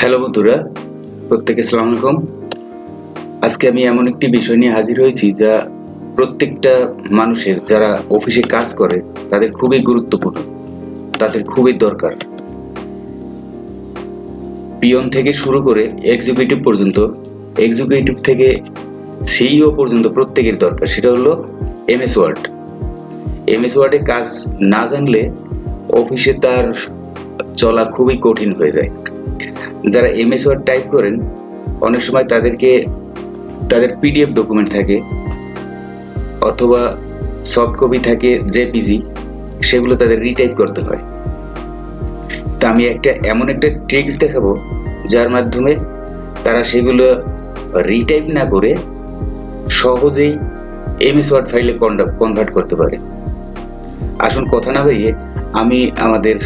Hello বন্ধুরা, প্রত্যেকে আসসালামু আলাইকুম। আজকে আমি এমন একটি বিষয় নিয়ে হাজির হয়েছি যা প্রত্যেকটা মানুষের যারা অফিসে কাজ করে তাদের খুবই গুরুত্বপূর্ণ, তাদের খুবই দরকার। পিয়ন থেকে শুরু করে এক্সিকিউটিভ পর্যন্ত, এক্সিকিউটিভ থেকে সিইও পর্যন্ত প্রত্যেকের দরকার। সেটা হলো এমএস ওয়ার্ড। এমএস ওয়ার্ডে কাজ না জানলে অফিসে তার চলা খুবই কঠিন হয়ে যায়। যারা এমএস ওয়ার্ড টাইপ করেন অনেক সময় তাদের পিডিএফ ডকুমেন্ট থাকে অথবা সফট কপি থাকে জেপিজি, সেগুলো তাদের রিটাইপ করতে হয়। তা আমি এমন একটা ট্রিক্স দেখাবো যার মাধ্যমে তারা সেগুলো রিটাইপ না করে সহজেই এমএস ওয়ার্ড ফাইলে কনভার্ট করতে পারে। আসুন কথা না বাড়িয়ে আমি আমাদের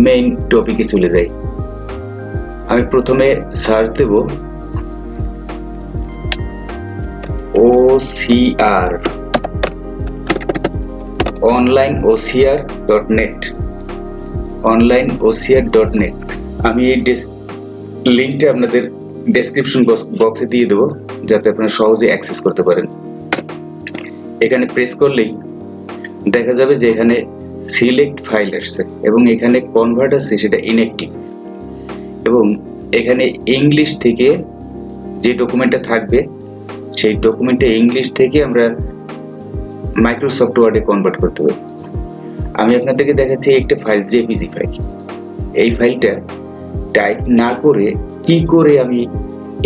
মেইন টপিকে চলে যাই। আমি প্রথমে সার্চ দেব OCR onlineocr.net onlineocr.net। আমি এই লিঙ্কটা আপনাদের ডেসক্রিপশন বক্সে দিয়ে দেবো যাতে আপনারা সহজে অ্যাক্সেস করতে পারেন। এখানে প্রেস করলেই দেখা যাবে যে এখানে সিলেক্ট ফাইল আসছে এবং এখানে কনভার্ট আছে সেটা ইনঅ্যাক্টিভ, এবং এখানে ইংলিশ থেকে যে ডকুমেন্টটা থাকবে সেই ডকুমেন্টে ইংলিশ থেকে আমরা মাইক্রোসফট ওয়ার্ডে কনভার্ট করতে হবে। আমি আপনাদেরকে দেখাচ্ছি একটা ফাইল, জেপিজি ফাইল। এই ফাইলটা টাইপ না করে কি করে আমি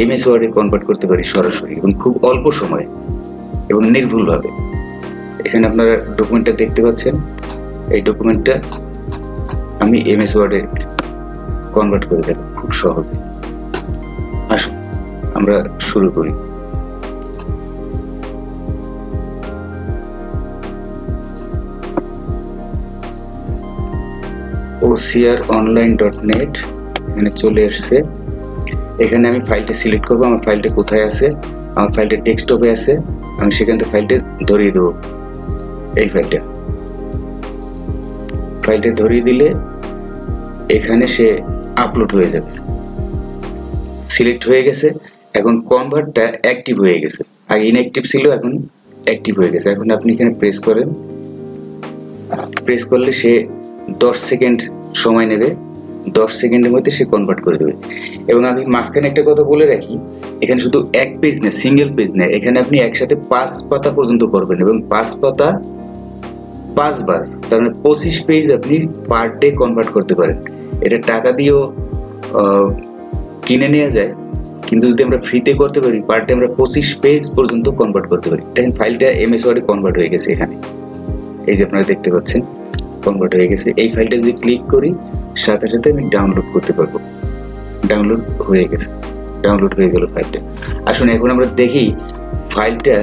এমএস ওয়ার্ডে কনভার্ট করতে পারি সরাসরি এবং খুব অল্প সময়ে এবং নির্ভুলভাবে। এখানে আপনারা ডকুমেন্টটা দেখতে পাচ্ছেন। এই ডকুমেন্টটা আমি এমএস ওয়ার্ডে কনভার্ট করে দেব খুব সহজে। আসুন আমরা শুরু করি। ocr.online.net এখানে চলে আসছে। এখানে আমি ফাইলটা সিলেক্ট করবো। আমার ফাইলটা কোথায় আছে? আমার ফাইলটা ডেস্কটপে আছে। আমি সেখান থেকে ফাইলটা ধরিয়ে দেবো। এই ফাইলটা ধরিয়ে দিলে এখানে সে আপলোড হয়ে যাবে। সিলেক্ট হয়ে গেছে। এখন কনভার্টটা অ্যাক্টিভ হয়ে গেছে। আগে ইনঅ্যাক্টিভ ছিল, এখন অ্যাক্টিভ হয়ে গেছে। এখন আপনি এখানে প্রেস করেন। প্রেস করলে সে 10 সেকেন্ড সময় নেবে। 10 সেকেন্ডের মধ্যে সে কনভার্ট করে দেবে। এবং আমি মাঝখানে একটা কথা বলে রাখি, এখানে শুধু এক পেজ না, সিঙ্গেল পেজ না, এখানে আপনি একসাথে 5 পাতা পর্যন্ত করবেন এবং 5 পাতা 5 বার, তার মানে 25 পেজ আপনি পার ডে কনভার্ট করতে পারেন। এটা টাকা দিয়েও কিনে নেওয়া যায়, কিন্তু যদি আমরা ফ্রিতে করতে পারি পার ডে আমরা 25 পেজ পর্যন্ত কনভার্ট করতে পারি। দেখেন ফাইলটা এমএস ওয়ার্ডে কনভার্ট হয়ে গেছে। এখানে এই যে আপনারা দেখতে পাচ্ছেন কনভার্ট হয়ে গেছে। এই ফাইলটা যদি ক্লিক করি সাথে সাথে আমি ডাউনলোড করতে পারবো। ডাউনলোড হয়ে গেছে, ডাউনলোড হয়ে গেল ফাইলটা। আসুন এখন আমরা দেখি ফাইলটা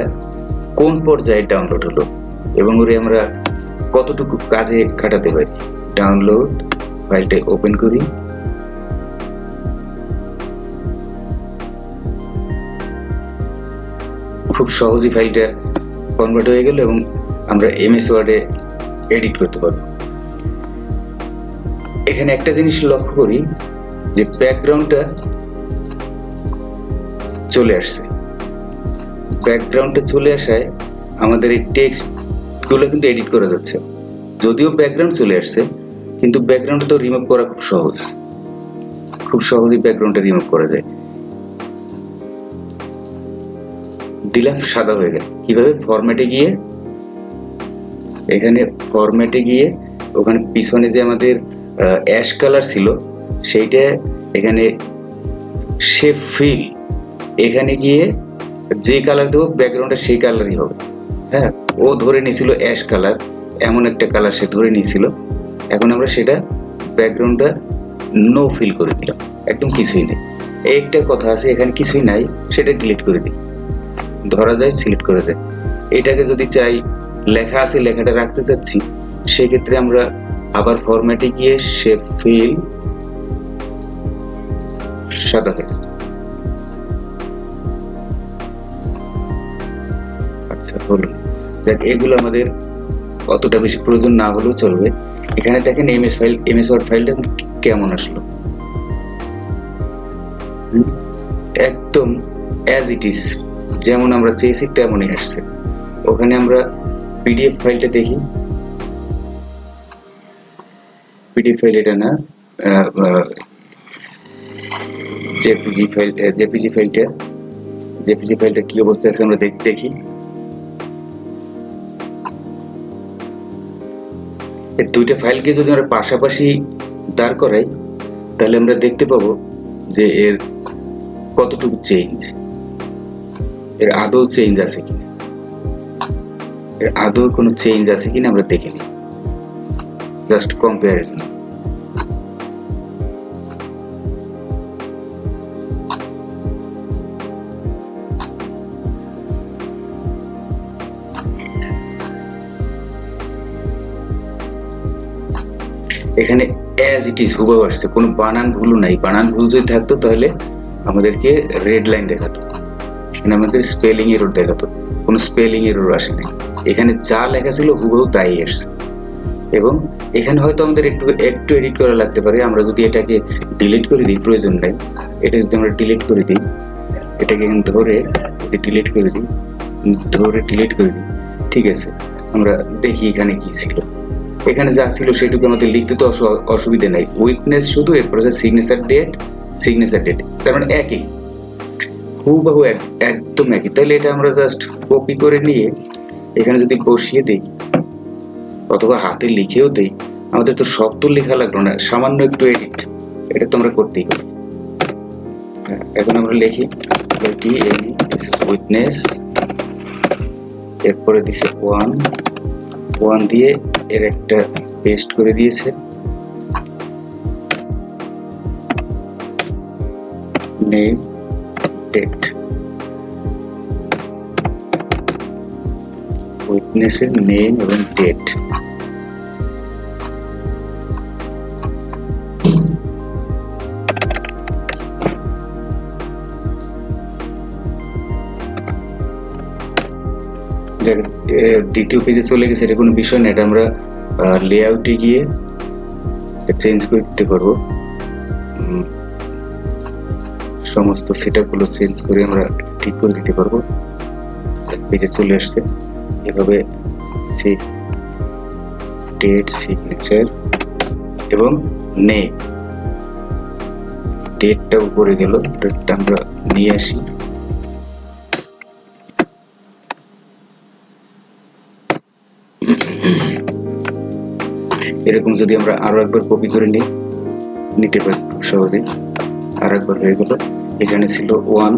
কোন পর্যায়ে ডাউনলোড হলো এবং ওরে আমরা কতটুকু কাজে খাটাতে পারি। ডাউনলোড, ফাইলটা ওপেন করি। খুব সহজেই ফাইলটা কনভার্ট হয়ে গেল এবং আমরা এমএস ওয়ার্ডে এডিট করতে পারবো। এখানে একটা জিনিস লক্ষ্য করি যে ব্যাকগ্রাউন্ডটা চলে আসছে। ব্যাকগ্রাউন্ডটা চলে আসায় আমাদের এই টেক্সট গুলো কিন্তু এডিট করা যাচ্ছে। যদিও ব্যাকগ্রাউন্ড চলে আসছে কিন্তু ব্যাকগ্রাউন্ডটা তো রিমুভ করা খুব সহজ, খুব সহজেই ব্যাকগ্রাউন্ডটা রিমুভ করা যায়। দিলাম, সাদা হয়ে গেল। কিভাবে? ফরম্যাটে গিয়ে, এখানে ফরম্যাটে গিয়ে ওখানে পিছনে যে আমাদের অ্যাশ কালার ছিল সেইটা এখানে শেপ ফিল, এখানে গিয়ে যে কালার দেবো ব্যাকগ্রাউন্ডে সেই কালারই হবে। হ্যাঁ, ও ধরে নিয়েছিল অ্যাশ কালার, এমন একটা কালার সে ধরে নিয়েছিল। এখন আমরা সেটা ব্যাকগ্রাউন্ডটা নো ফিল করে দিলাম, একদম কিছুই নেই। একটা কথা আছে, এখানে কিছুই নাই, সেটা ডিলিট করে দিই। ধরা যায়, সিলেক্ট করে যায়। এটাকে যদি চাই লেখা আছে, লেখাটা রাখতে চাচ্ছি, সেক্ষেত্রে আমরা আবার ফরম্যাটে গিয়ে শেপ ফিল, সাদা হয়ে যায়। আচ্ছা হলো। দেখ, এগুলো আমাদের অতটা বেশি প্রয়োজন না হলেও চলবে। এখানে দেখেন এমএস ওয়ার্ড ফাইলটা কেমন আসলো। একদম অ্যাজ ইট ইজ, যেমন আমরা চেয়েছি তেমনই আসছে। ওখানে আমরা পিডিএফ ফাইলটা দেখি। পিডিএফ ফাইল এটা না, জেপিজি ফাইলটা কি অবস্থায় আছে আমরা দেখি। এই দুইটা ফাইলকে যদি আমরা পাশাপাশি দাঁড় করাই তাহলে আমরা দেখতে পাবো যে এর কতটুকু চেঞ্জ, এর আদৌ চেঞ্জ আছে কিনা, এর আদৌ কোনো চেঞ্জ আছে কিনা আমরা দেখে নিই, জাস্ট কম্পারিজন। এখানে অ্যাজ ইট ইজ হুবহু আসছে, কোনো বানান ভুলও নাই। বানান ভুল যদি থাকতো তাহলে আমাদেরকে রেড লাইন দেখাতো, এখানে আমাদের স্পেলিং এরর দেখাতো, কোনো স্পেলিং এরর আসে নাই। এখানে যা লেখা ছিল হুবহু তাই আসছে। এবং এখানে হয়তো আমাদের একটু এডিট করা লাগতে পারে। আমরা যদি এটাকে ডিলিট করে দিই, প্রয়োজন নাই, এটা যদি আমরা ডিলিট করে দিই, এটাকে ধরে ডিলিট করে দিই, ঠিক আছে। আমরা দেখি এখানে কি ছিল। এখানে যা ছিল সেটুকু আমাদের লিখতে তো অসুবিধা নাই। উইকনেস শুধু, এরপর আছে সিগনেচার ডেট, তার মানে একই, হুবহু একদম একই। তাহলে এটা আমরা জাস্ট কপি করে নিয়ে এখানে যদি বসিয়ে দিই অথবা হাতে লিখেও দিই, আমাদের তো সব তো লেখা লাগলো না, সামান্য একটু এডিট, এটা তো আমরা করতেই পারি। এখন আমরা লিখি উইকনেস, এরপরে দিছে 1 দিয়ে এর একটা পেস্ট করে দিয়েছে, নেম ডেট, উইকনেসের নেম এবং ডেট। দ্বিতীয় পেজে চলে গেছে, এটা কোনো বিষয় না। এটা আমরা লেআউটে গিয়ে চেঞ্জ করে দিতে পারবো, সমস্ত সেটআপ গুলো চেঞ্জ করে আমরা ঠিক করে দিতে পারবো। পেজে চলে আসছে এভাবে, ডেট, সিগনেচার এবং নেম। ডেটটা উপরে গেল, ডেটটা আমরা নিয়ে আসি, এরকম যদি আমরা আরো একবার কপি করে নিতে পারি খুব সহজেই। আর একবার হয়ে গেল, এখানে ছিল 1,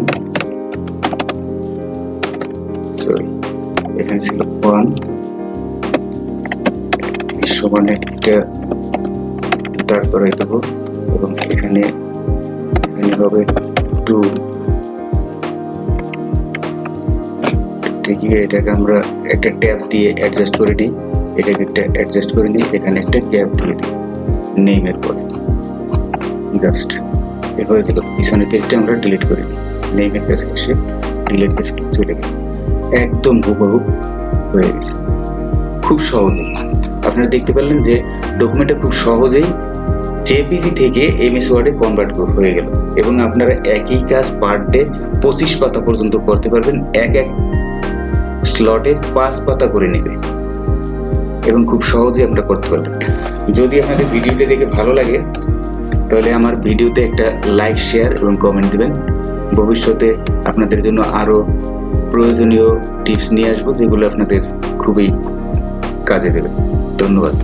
সমান একটা দাঁড় করাই দেবো এবং এখানে হবে 2 গিয়ে এটাকে আমরা একটা ট্যাব দিয়ে অ্যাডজাস্ট করে নিই, এটাকে একটা অ্যাডজাস্ট করে নিই, এখানে একটা ট্যাব দিয়ে দিই নেমের পরে, জাস্ট এ হয়ে গেল। পিছনের পেজটা আমরা ডিলিট করে দিই, নেমের কাছে এসে ডিলিট পেজ চলে গেল, একদম হুবহু হয়ে গেছে, খুব সহজে। আপনারা দেখতে পারলেন যে ডকুমেন্টটা খুব সহজেই জেপিজি থেকে এমএস ওয়ার্ডে কনভার্ট হয়ে গেল এবং আপনারা একই কাজ পার ডে 25 পাতা পর্যন্ত করতে পারবেন। এক স্লটে 5 পাতা করে নেবে এবং খুব সহজেই আপনারা করতে পারবেন। যদি আপনাদের ভিডিওটি দেখে ভালো লাগে তাহলে আমার ভিডিওতে একটা লাইক, শেয়ার এবং কমেন্ট দিবেন। ভবিষ্যতে আপনাদের জন্য আরো প্রয়োজনীয় টিপস নিয়ে আসবো যেগুলো আপনাদের খুবই কাজে দেবে। ধন্যবাদ।